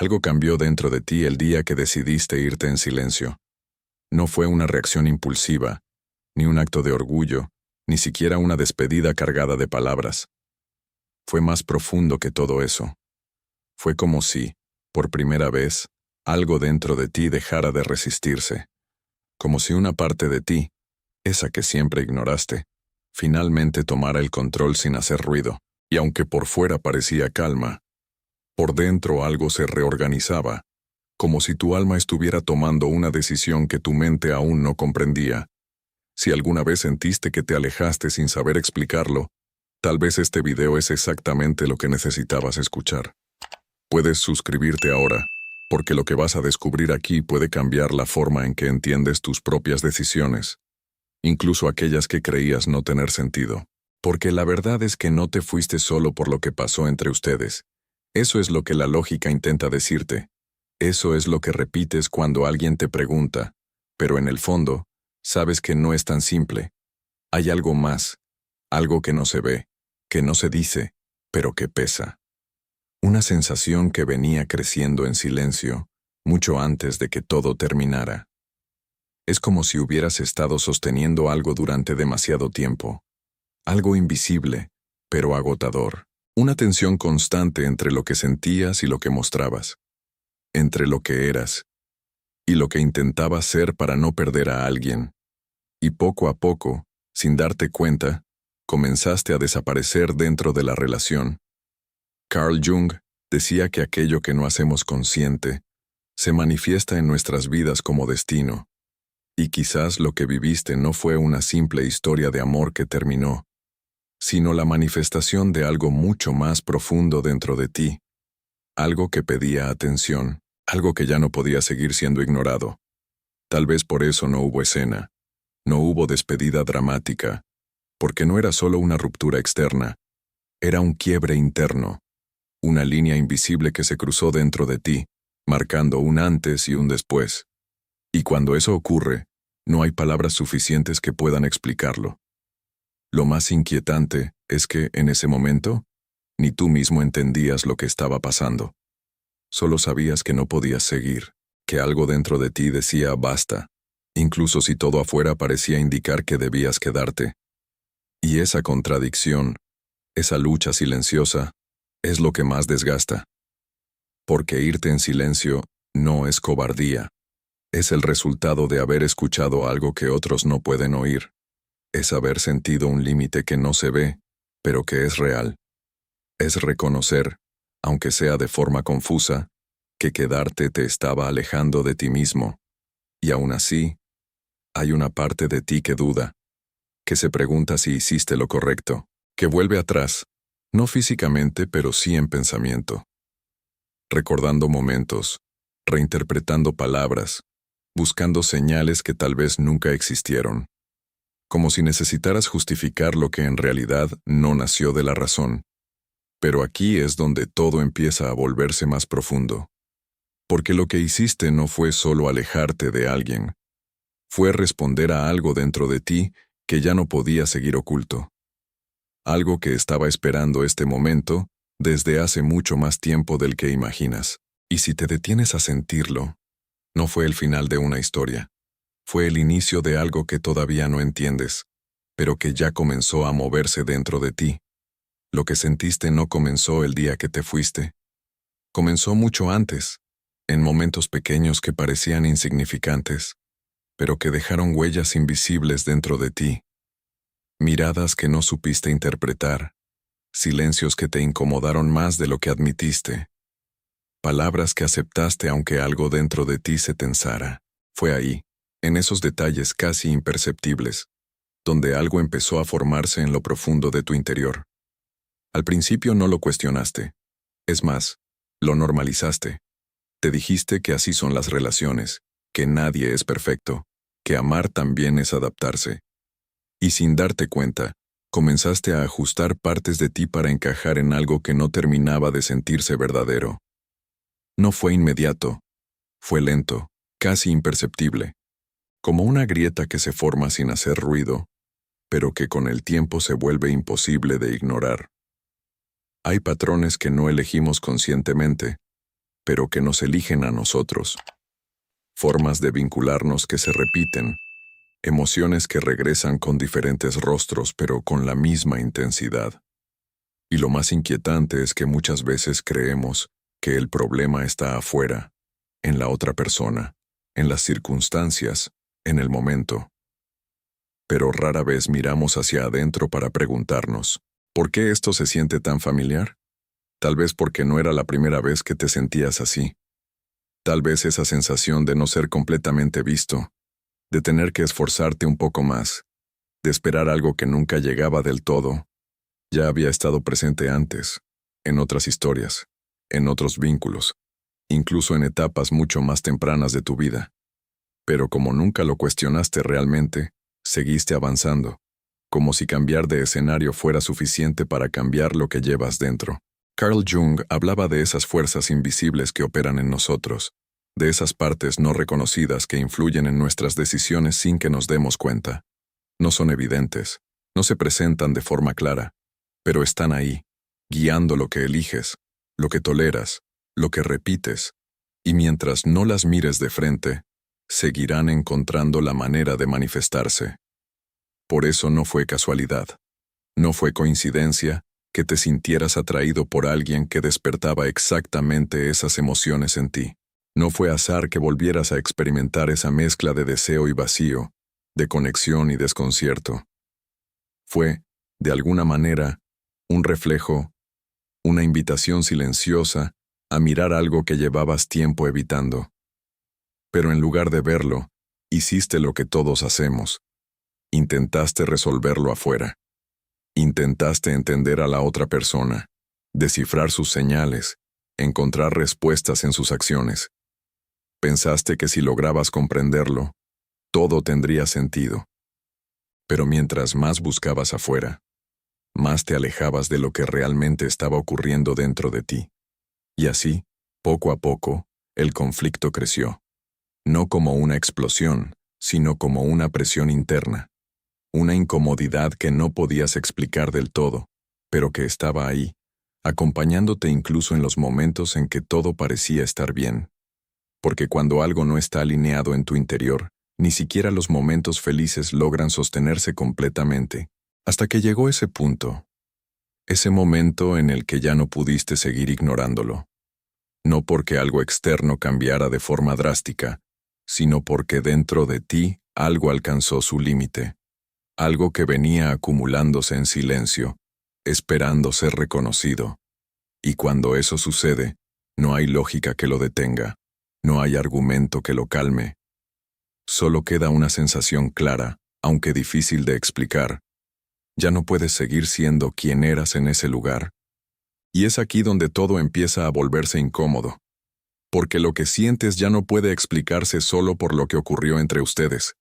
Algo cambió dentro de ti el día que decidiste irte en silencio. No fue una reacción impulsiva, ni un acto de orgullo, ni siquiera una despedida cargada de palabras. Fue más profundo que todo eso. Fue como si, por primera vez, algo dentro de ti dejara de resistirse. Como si una parte de ti, esa que siempre ignoraste, finalmente tomara el control sin hacer ruido, y aunque por fuera parecía calma, por dentro algo se reorganizaba, como si tu alma estuviera tomando una decisión que tu mente aún no comprendía. Si alguna vez sentiste que te alejaste sin saber explicarlo, tal vez este video es exactamente lo que necesitabas escuchar. Puedes suscribirte ahora, porque lo que vas a descubrir aquí puede cambiar la forma en que entiendes tus propias decisiones, incluso aquellas que creías no tener sentido. Porque la verdad es que no te fuiste solo por lo que pasó entre ustedes. Eso es lo que la lógica intenta decirte. Eso es lo que repites cuando alguien te pregunta, pero en el fondo, sabes que no es tan simple. Hay algo más, algo que no se ve, que no se dice, pero que pesa. Una sensación que venía creciendo en silencio, mucho antes de que todo terminara. Es como si hubieras estado sosteniendo algo durante demasiado tiempo. Algo invisible, pero agotador. Una tensión constante entre lo que sentías y lo que mostrabas. Entre lo que eras y lo que intentabas ser para no perder a alguien. Y poco a poco, sin darte cuenta, comenzaste a desaparecer dentro de la relación. Carl Jung decía que aquello que no hacemos consciente se manifiesta en nuestras vidas como destino. Y quizás lo que viviste no fue una simple historia de amor que terminó, sino la manifestación de algo mucho más profundo dentro de ti. Algo que pedía atención, algo que ya no podía seguir siendo ignorado. Tal vez por eso no hubo escena, no hubo despedida dramática, porque no era solo una ruptura externa, era un quiebre interno, una línea invisible que se cruzó dentro de ti, marcando un antes y un después. Y cuando eso ocurre, no hay palabras suficientes que puedan explicarlo. Lo más inquietante es que, en ese momento, ni tú mismo entendías lo que estaba pasando. Solo sabías que no podías seguir, que algo dentro de ti decía basta, incluso si todo afuera parecía indicar que debías quedarte. Y esa contradicción, esa lucha silenciosa, es lo que más desgasta. Porque irte en silencio no es cobardía. Es el resultado de haber escuchado algo que otros no pueden oír. Es haber sentido un límite que no se ve, pero que es real. Es reconocer, aunque sea de forma confusa, que quedarte te estaba alejando de ti mismo. Y aún así, hay una parte de ti que duda, que se pregunta si hiciste lo correcto, que vuelve atrás, no físicamente, pero sí en pensamiento. Recordando momentos, reinterpretando palabras, buscando señales que tal vez nunca existieron. Como si necesitaras justificar lo que en realidad no nació de la razón. Pero aquí es donde todo empieza a volverse más profundo. Porque lo que hiciste no fue solo alejarte de alguien. Fue responder a algo dentro de ti que ya no podía seguir oculto. Algo que estaba esperando este momento desde hace mucho más tiempo del que imaginas. Y si te detienes a sentirlo, no fue el final de una historia. Fue el inicio de algo que todavía no entiendes, pero que ya comenzó a moverse dentro de ti. Lo que sentiste no comenzó el día que te fuiste. Comenzó mucho antes, en momentos pequeños que parecían insignificantes, pero que dejaron huellas invisibles dentro de ti. Miradas que no supiste interpretar, silencios que te incomodaron más de lo que admitiste. Palabras que aceptaste aunque algo dentro de ti se tensara. Fue ahí, en esos detalles casi imperceptibles, donde algo empezó a formarse en lo profundo de tu interior. Al principio no lo cuestionaste. Es más, lo normalizaste. Te dijiste que así son las relaciones, que nadie es perfecto, que amar también es adaptarse. Y sin darte cuenta, comenzaste a ajustar partes de ti para encajar en algo que no terminaba de sentirse verdadero. No fue inmediato, fue lento, casi imperceptible, como una grieta que se forma sin hacer ruido, pero que con el tiempo se vuelve imposible de ignorar. Hay patrones que no elegimos conscientemente, pero que nos eligen a nosotros. Formas de vincularnos que se repiten, emociones que regresan con diferentes rostros pero con la misma intensidad. Y lo más inquietante es que muchas veces creemos que el problema está afuera, en la otra persona, en las circunstancias, en el momento. Pero rara vez miramos hacia adentro para preguntarnos, ¿por qué esto se siente tan familiar? Tal vez porque no era la primera vez que te sentías así. Tal vez esa sensación de no ser completamente visto, de tener que esforzarte un poco más, de esperar algo que nunca llegaba del todo, ya había estado presente antes, en otras historias, en otros vínculos, incluso en etapas mucho más tempranas de tu vida. Pero como nunca lo cuestionaste realmente, seguiste avanzando, como si cambiar de escenario fuera suficiente para cambiar lo que llevas dentro. Carl Jung hablaba de esas fuerzas invisibles que operan en nosotros, de esas partes no reconocidas que influyen en nuestras decisiones sin que nos demos cuenta. No son evidentes, no se presentan de forma clara, pero están ahí, guiando lo que eliges, lo que toleras, lo que repites, y mientras no las mires de frente, seguirán encontrando la manera de manifestarse. Por eso no fue casualidad, no fue coincidencia que te sintieras atraído por alguien que despertaba exactamente esas emociones en ti. No fue azar que volvieras a experimentar esa mezcla de deseo y vacío, de conexión y desconcierto. Fue, de alguna manera, un reflejo, una invitación silenciosa a mirar algo que llevabas tiempo evitando. Pero en lugar de verlo, hiciste lo que todos hacemos. Intentaste resolverlo afuera. Intentaste entender a la otra persona, descifrar sus señales, encontrar respuestas en sus acciones. Pensaste que si lograbas comprenderlo, todo tendría sentido. Pero mientras más buscabas afuera, más te alejabas de lo que realmente estaba ocurriendo dentro de ti. Y así, poco a poco, el conflicto creció. No como una explosión, sino como una presión interna. Una incomodidad que no podías explicar del todo, pero que estaba ahí, acompañándote incluso en los momentos en que todo parecía estar bien. Porque cuando algo no está alineado en tu interior, ni siquiera los momentos felices logran sostenerse completamente, hasta que llegó ese punto, ese momento en el que ya no pudiste seguir ignorándolo. No porque algo externo cambiara de forma drástica, sino porque dentro de ti algo alcanzó su límite. Algo que venía acumulándose en silencio, esperando ser reconocido. Y cuando eso sucede, no hay lógica que lo detenga, no hay argumento que lo calme. Solo queda una sensación clara, aunque difícil de explicar. Ya no puedes seguir siendo quien eras en ese lugar. Y es aquí donde todo empieza a volverse incómodo. Porque lo que sientes ya no puede explicarse solo por lo que ocurrió entre ustedes.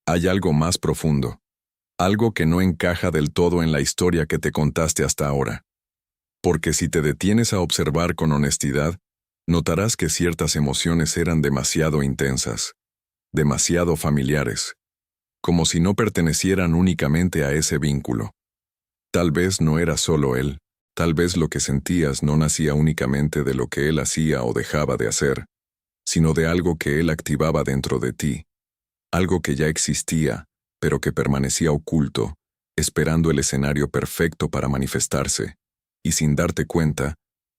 Hay algo más profundo. Algo que no encaja del todo en la historia que te contaste hasta ahora. Porque si te detienes a observar con honestidad, notarás que ciertas emociones eran demasiado intensas, demasiado familiares, como si no pertenecieran únicamente a ese vínculo. Tal vez no era solo él, tal vez lo que sentías no nacía únicamente de lo que él hacía o dejaba de hacer, sino de algo que él activaba dentro de ti, algo que ya existía, pero que permanecía oculto, esperando el escenario perfecto para manifestarse, y sin darte cuenta,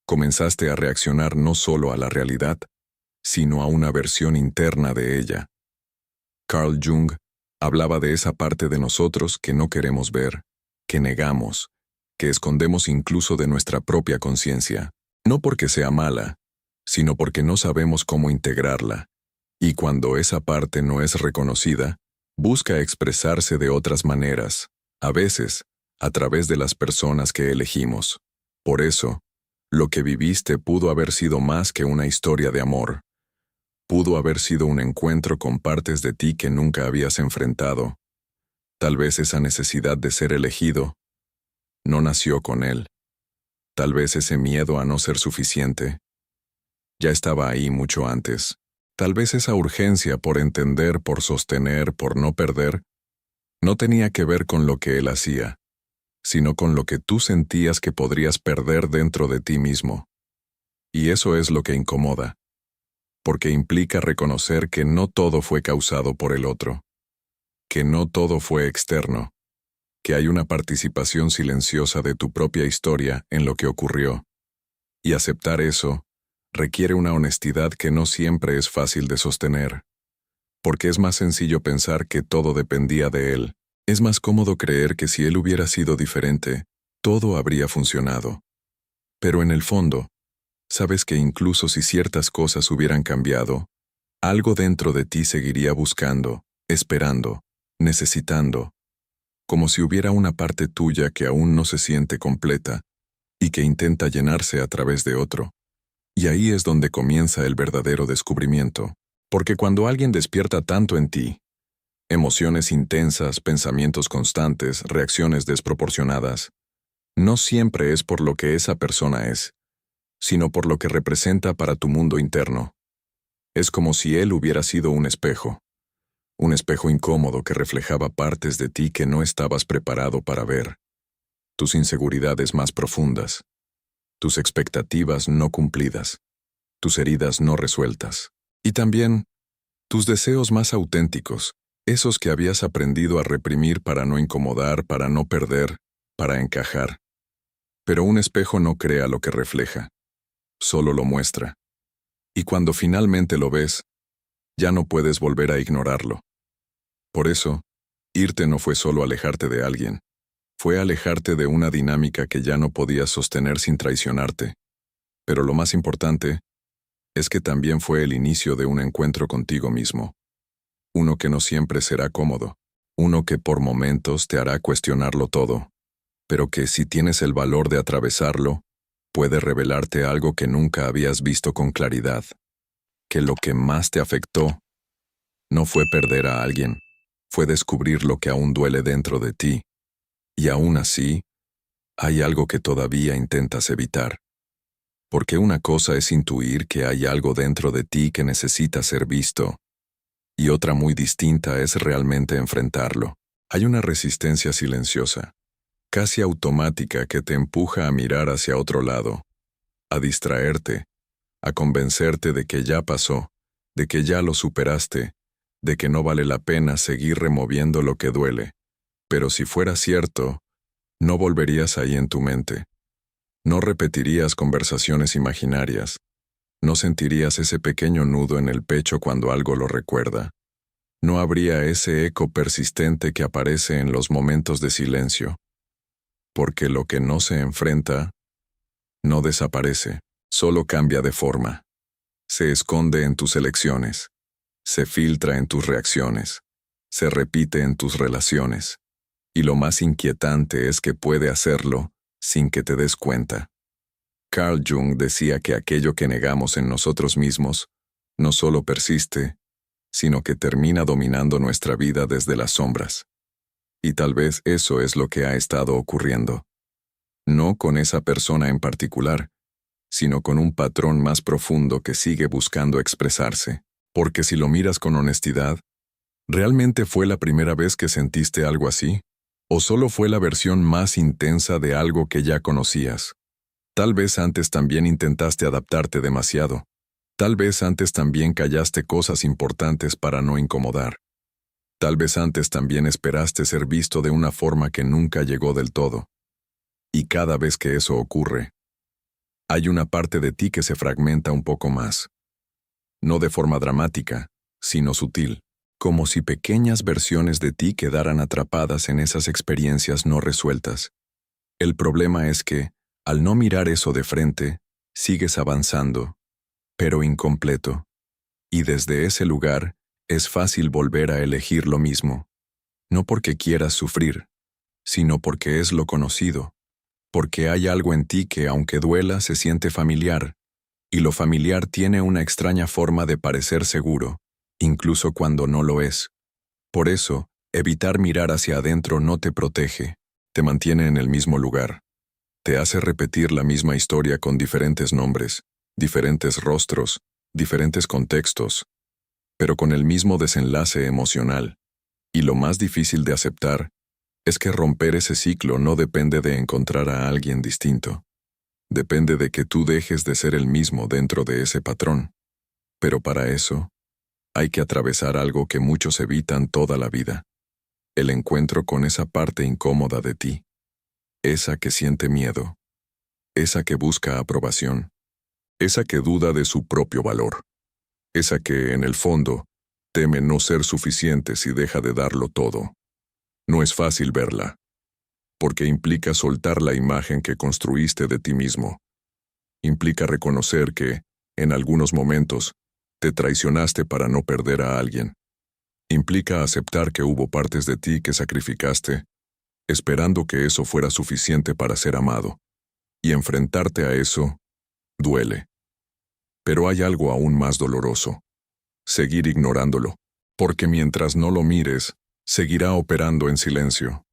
comenzaste a reaccionar no solo a la realidad, sino a una versión interna de ella. Carl Jung hablaba de esa parte de nosotros que no queremos ver, que negamos, que escondemos incluso de nuestra propia conciencia, no porque sea mala, sino porque no sabemos cómo integrarla, y cuando esa parte no es reconocida, busca expresarse de otras maneras, a veces, a través de las personas que elegimos. Por eso, lo que viviste pudo haber sido más que una historia de amor. Pudo haber sido un encuentro con partes de ti que nunca habías enfrentado. Tal vez esa necesidad de ser elegido no nació con él. Tal vez ese miedo a no ser suficiente ya estaba ahí mucho antes. Tal vez esa urgencia por entender, por sostener, por no perder, no tenía que ver con lo que él hacía, sino con lo que tú sentías que podrías perder dentro de ti mismo. Y eso es lo que incomoda, porque implica reconocer que no todo fue causado por el otro, que no todo fue externo, que hay una participación silenciosa de tu propia historia en lo que ocurrió. Y aceptar eso requiere una honestidad que no siempre es fácil de sostener, porque es más sencillo pensar que todo dependía de él. Es más cómodo creer que si él hubiera sido diferente, todo habría funcionado. Pero en el fondo, sabes que incluso si ciertas cosas hubieran cambiado, algo dentro de ti seguiría buscando, esperando, necesitando, como si hubiera una parte tuya que aún no se siente completa y que intenta llenarse a través de otro. Y ahí es donde comienza el verdadero descubrimiento, porque cuando alguien despierta tanto en ti, emociones intensas, pensamientos constantes, reacciones desproporcionadas, no siempre es por lo que esa persona es, sino por lo que representa para tu mundo interno. Es como si él hubiera sido un espejo incómodo que reflejaba partes de ti que no estabas preparado para ver, tus inseguridades más profundas, tus expectativas no cumplidas, tus heridas no resueltas, y también tus deseos más auténticos, esos que habías aprendido a reprimir para no incomodar, para no perder, para encajar. Pero un espejo no crea lo que refleja, solo lo muestra. Y cuando finalmente lo ves, ya no puedes volver a ignorarlo. Por eso, irte no fue solo alejarte de alguien, fue alejarte de una dinámica que ya no podías sostener sin traicionarte. Pero lo más importante es que también fue el inicio de un encuentro contigo mismo. Uno que no siempre será cómodo, uno que por momentos te hará cuestionarlo todo, pero que si tienes el valor de atravesarlo, puede revelarte algo que nunca habías visto con claridad, que lo que más te afectó no fue perder a alguien, fue descubrir lo que aún duele dentro de ti, y aún así, hay algo que todavía intentas evitar. Porque una cosa es intuir que hay algo dentro de ti que necesita ser visto, y otra muy distinta es realmente enfrentarlo. Hay una resistencia silenciosa, casi automática, que te empuja a mirar hacia otro lado, a distraerte, a convencerte de que ya pasó, de que ya lo superaste, de que no vale la pena seguir removiendo lo que duele. Pero si fuera cierto, no volverías ahí en tu mente. No repetirías conversaciones imaginarias. No sentirías ese pequeño nudo en el pecho cuando algo lo recuerda. No habría ese eco persistente que aparece en los momentos de silencio. Porque lo que no se enfrenta, no desaparece, solo cambia de forma. Se esconde en tus elecciones. Se filtra en tus reacciones. Se repite en tus relaciones. Y lo más inquietante es que puede hacerlo sin que te des cuenta. Carl Jung decía que aquello que negamos en nosotros mismos no solo persiste, sino que termina dominando nuestra vida desde las sombras. Y tal vez eso es lo que ha estado ocurriendo. No con esa persona en particular, sino con un patrón más profundo que sigue buscando expresarse. Porque si lo miras con honestidad, ¿realmente fue la primera vez que sentiste algo así? ¿O solo fue la versión más intensa de algo que ya conocías? Tal vez antes también intentaste adaptarte demasiado. Tal vez antes también callaste cosas importantes para no incomodar. Tal vez antes también esperaste ser visto de una forma que nunca llegó del todo. Y cada vez que eso ocurre, hay una parte de ti que se fragmenta un poco más. No de forma dramática, sino sutil. Como si pequeñas versiones de ti quedaran atrapadas en esas experiencias no resueltas. El problema es que, al no mirar eso de frente, sigues avanzando, pero incompleto. Y desde ese lugar, es fácil volver a elegir lo mismo. No porque quieras sufrir, sino porque es lo conocido. Porque hay algo en ti que, aunque duela, se siente familiar. Y lo familiar tiene una extraña forma de parecer seguro, incluso cuando no lo es. Por eso, evitar mirar hacia adentro no te protege, te mantiene en el mismo lugar. Te hace repetir la misma historia con diferentes nombres, diferentes rostros, diferentes contextos, pero con el mismo desenlace emocional. Y lo más difícil de aceptar es que romper ese ciclo no depende de encontrar a alguien distinto. Depende de que tú dejes de ser el mismo dentro de ese patrón. Pero para eso, hay que atravesar algo que muchos evitan toda la vida. El encuentro con esa parte incómoda de ti. Esa que siente miedo. Esa que busca aprobación. Esa que duda de su propio valor. Esa que, en el fondo, teme no ser suficiente si deja de darlo todo. No es fácil verla, porque implica soltar la imagen que construiste de ti mismo. Implica reconocer que, en algunos momentos, te traicionaste para no perder a alguien. Implica aceptar que hubo partes de ti que sacrificaste, esperando que eso fuera suficiente para ser amado. Y enfrentarte a eso, duele. Pero hay algo aún más doloroso. Seguir ignorándolo. Porque mientras no lo mires, seguirá operando en silencio.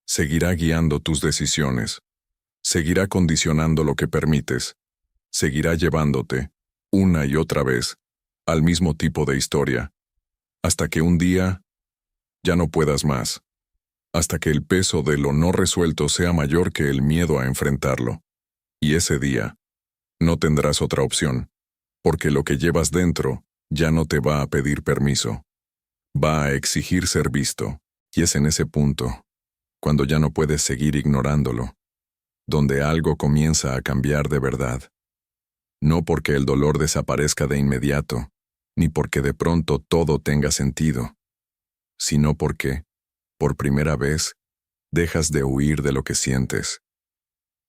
Seguirá guiando tus decisiones. Seguirá condicionando lo que permites. Seguirá llevándote, una y otra vez, al mismo tipo de historia. Hasta que un día, ya no puedas más. Hasta que el peso de lo no resuelto sea mayor que el miedo a enfrentarlo. Y ese día, no tendrás otra opción. Porque lo que llevas dentro ya no te va a pedir permiso. Va a exigir ser visto. Y es en ese punto, cuando ya no puedes seguir ignorándolo, donde algo comienza a cambiar de verdad. No porque el dolor desaparezca de inmediato, ni porque de pronto todo tenga sentido, sino porque, por primera vez, dejas de huir de lo que sientes.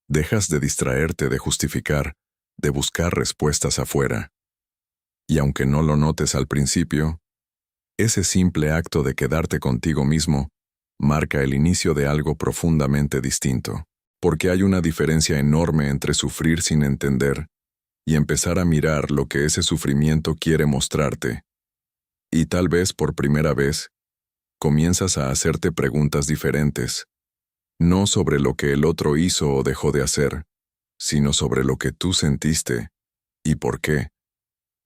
Dejas de distraerte de justificar, de buscar respuestas afuera. Y aunque no lo notes al principio, ese simple acto de quedarte contigo mismo marca el inicio de algo profundamente distinto, porque hay una diferencia enorme entre sufrir sin entender y empezar a mirar lo que ese sufrimiento quiere mostrarte. Y tal vez por primera vez, comienzas a hacerte preguntas diferentes, no sobre lo que el otro hizo o dejó de hacer, sino sobre lo que tú sentiste y por qué.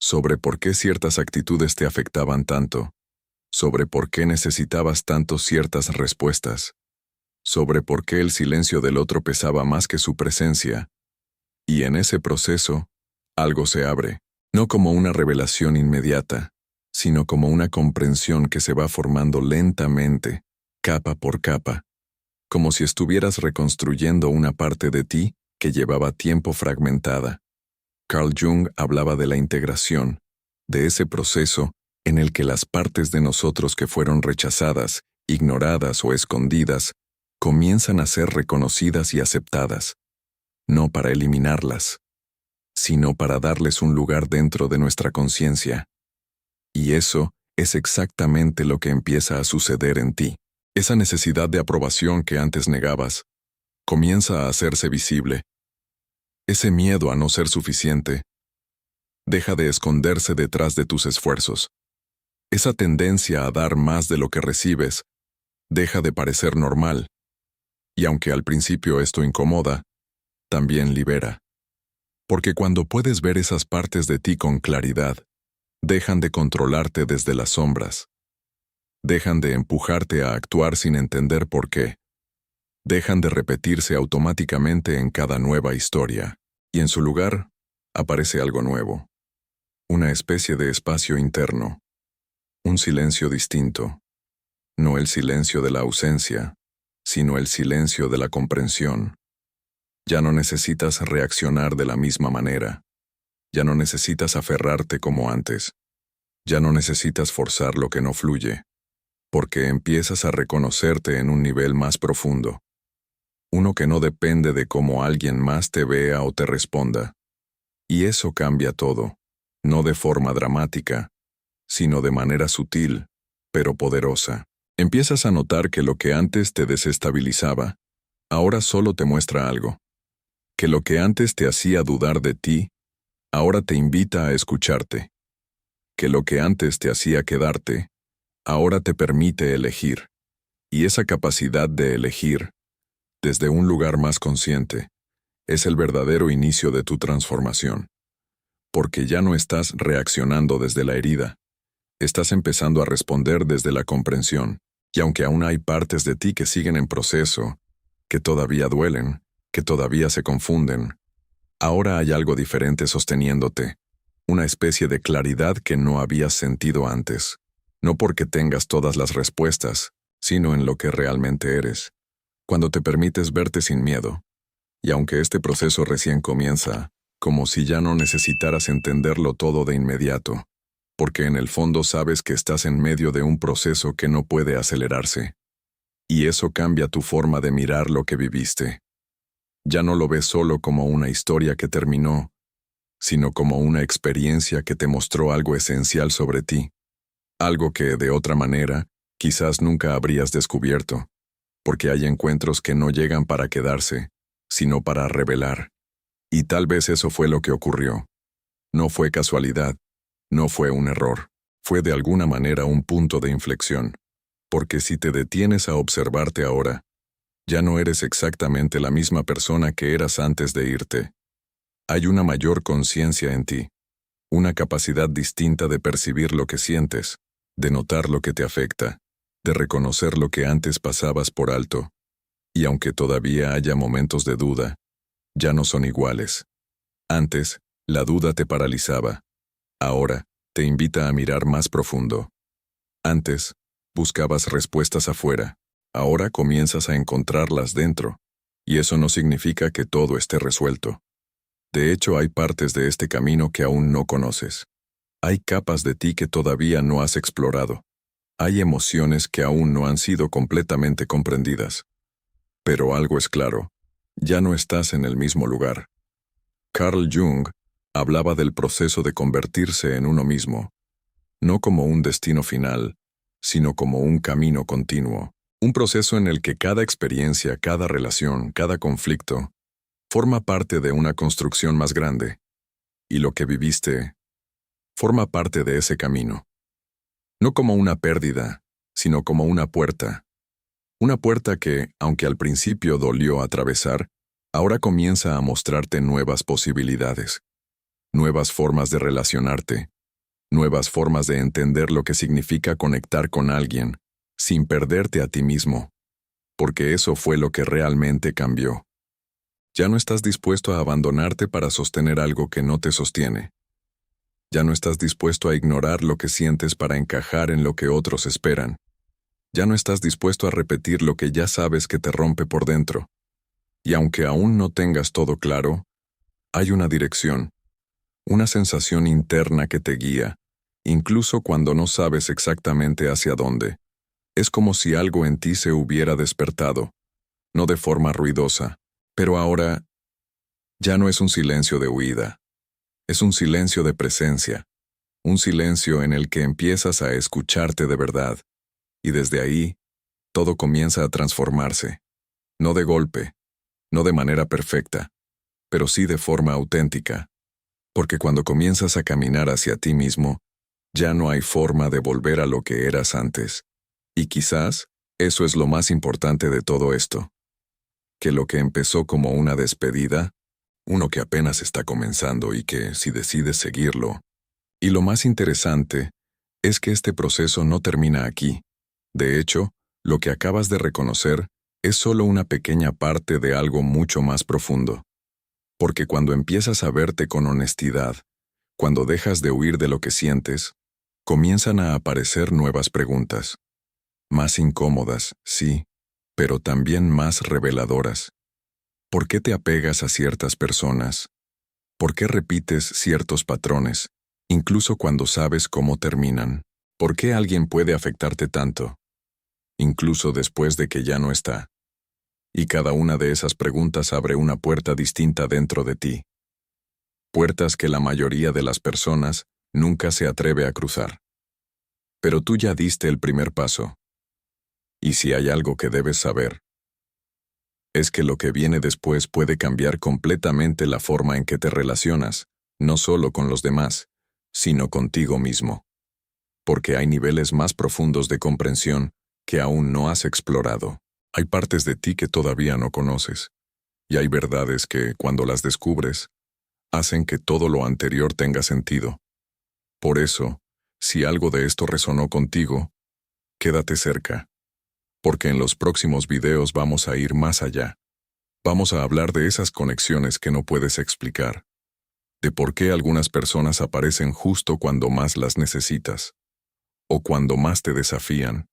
Sobre por qué ciertas actitudes te afectaban tanto, sobre por qué necesitabas tanto ciertas respuestas, sobre por qué el silencio del otro pesaba más que su presencia. Y en ese proceso, algo se abre, no como una revelación inmediata, sino como una comprensión que se va formando lentamente, capa por capa, como si estuvieras reconstruyendo una parte de ti que llevaba tiempo fragmentada. Carl Jung hablaba de la integración, de ese proceso en el que las partes de nosotros que fueron rechazadas, ignoradas o escondidas, comienzan a ser reconocidas y aceptadas, no para eliminarlas, sino para darles un lugar dentro de nuestra conciencia. Y eso es exactamente lo que empieza a suceder en ti. Esa necesidad de aprobación que antes negabas, comienza a hacerse visible. Ese miedo a no ser suficiente, deja de esconderse detrás de tus esfuerzos. Esa tendencia a dar más de lo que recibes, deja de parecer normal. Y aunque al principio esto incomoda, también libera. Porque cuando puedes ver esas partes de ti con claridad, dejan de controlarte desde las sombras. Dejan de empujarte a actuar sin entender por qué. Dejan de repetirse automáticamente en cada nueva historia. Y en su lugar, aparece algo nuevo. Una especie de espacio interno. Un silencio distinto. No el silencio de la ausencia, sino el silencio de la comprensión. Ya no necesitas reaccionar de la misma manera. Ya no necesitas aferrarte como antes. Ya no necesitas forzar lo que no fluye. Porque empiezas a reconocerte en un nivel más profundo. Uno que no depende de cómo alguien más te vea o te responda. Y eso cambia todo, no de forma dramática, sino de manera sutil, pero poderosa. Empiezas a notar que lo que antes te desestabilizaba, ahora solo te muestra algo. Que lo que antes te hacía dudar de ti, ahora te invita a escucharte. Que lo que antes te hacía quedarte, ahora te permite elegir. Y esa capacidad de elegir, desde un lugar más consciente, es el verdadero inicio de tu transformación. Porque ya no estás reaccionando desde la herida, estás empezando a responder desde la comprensión. Y aunque aún hay partes de ti que siguen en proceso, que todavía duelen, que todavía se confunden, Ahora hay algo diferente sosteniéndote, una especie de claridad que no habías sentido antes, no porque tengas todas las respuestas, sino en lo que realmente eres, cuando te permites verte sin miedo. Y aunque este proceso recién comienza, como si ya no necesitaras entenderlo todo de inmediato, porque en el fondo sabes que estás en medio de un proceso que no puede acelerarse. Y eso cambia tu forma de mirar lo que viviste. Ya no lo ves solo como una historia que terminó, sino como una experiencia que te mostró algo esencial sobre ti, algo que, de otra manera, quizás nunca habrías descubierto, porque hay encuentros que no llegan para quedarse, sino para revelar. Y tal vez eso fue lo que ocurrió. No fue casualidad, no fue un error, fue de alguna manera un punto de inflexión, porque si te detienes a observarte ahora, ya no eres exactamente la misma persona que eras antes de irte. Hay una mayor conciencia en ti, una capacidad distinta de percibir lo que sientes, de notar lo que te afecta, de reconocer lo que antes pasabas por alto. Y aunque todavía haya momentos de duda, ya no son iguales. Antes, la duda te paralizaba. Ahora, te invita a mirar más profundo. Antes, buscabas respuestas afuera. Ahora comienzas a encontrarlas dentro. Y eso no significa que todo esté resuelto. De hecho, hay partes de este camino que aún no conoces. Hay capas de ti que todavía no has explorado. Hay emociones que aún no han sido completamente comprendidas. Pero algo es claro, ya no estás en el mismo lugar. Carl Jung hablaba del proceso de convertirse en uno mismo, no como un destino final, sino como un camino continuo. Un proceso en el que cada experiencia, cada relación, cada conflicto, forma parte de una construcción más grande, y lo que viviste forma parte de ese camino. No como una pérdida, sino como una puerta. Una puerta que, aunque al principio dolió atravesar, ahora comienza a mostrarte nuevas posibilidades, nuevas formas de relacionarte, nuevas formas de entender lo que significa conectar con alguien, sin perderte a ti mismo, porque eso fue lo que realmente cambió. Ya no estás dispuesto a abandonarte para sostener algo que no te sostiene. Ya no estás dispuesto a ignorar lo que sientes para encajar en lo que otros esperan. Ya no estás dispuesto a repetir lo que ya sabes que te rompe por dentro. Y aunque aún no tengas todo claro, hay una dirección, una sensación interna que te guía, incluso cuando no sabes exactamente hacia dónde. Es como si algo en ti se hubiera despertado, no de forma ruidosa, pero ahora ya no es un silencio de huida, es un silencio de presencia, un silencio en el que empiezas a escucharte de verdad, y desde ahí, todo comienza a transformarse, no de golpe, no de manera perfecta, pero sí de forma auténtica, porque cuando comienzas a caminar hacia ti mismo, ya no hay forma de volver a lo que eras antes. Y quizás, eso es lo más importante de todo esto, que lo que empezó como una despedida, uno que apenas está comenzando y que, si decides seguirlo, y lo más interesante, es que este proceso no termina aquí. De hecho, lo que acabas de reconocer es solo una pequeña parte de algo mucho más profundo. Porque cuando empiezas a verte con honestidad, cuando dejas de huir de lo que sientes, comienzan a aparecer nuevas preguntas. Más incómodas, sí, pero también más reveladoras. ¿Por qué te apegas a ciertas personas? ¿Por qué repites ciertos patrones, incluso cuando sabes cómo terminan? ¿Por qué alguien puede afectarte tanto, incluso después de que ya no está? Y cada una de esas preguntas abre una puerta distinta dentro de ti. Puertas que la mayoría de las personas nunca se atreve a cruzar. Pero tú ya diste el primer paso. Y si hay algo que debes saber, es que lo que viene después puede cambiar completamente la forma en que te relacionas, no solo con los demás, sino contigo mismo. Porque hay niveles más profundos de comprensión que aún no has explorado. Hay partes de ti que todavía no conoces, y hay verdades que, cuando las descubres, hacen que todo lo anterior tenga sentido. Por eso, si algo de esto resonó contigo, quédate cerca, porque en los próximos videos vamos a ir más allá. Vamos a hablar de esas conexiones que no puedes explicar, de por qué algunas personas aparecen justo cuando más las necesitas, o cuando más te desafían,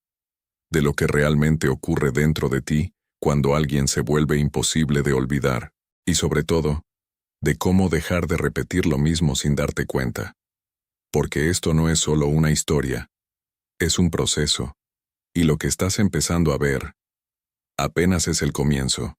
de lo que realmente ocurre dentro de ti cuando alguien se vuelve imposible de olvidar, y sobre todo, de cómo dejar de repetir lo mismo sin darte cuenta. Porque esto no es solo una historia, es un proceso, y lo que estás empezando a ver apenas es el comienzo.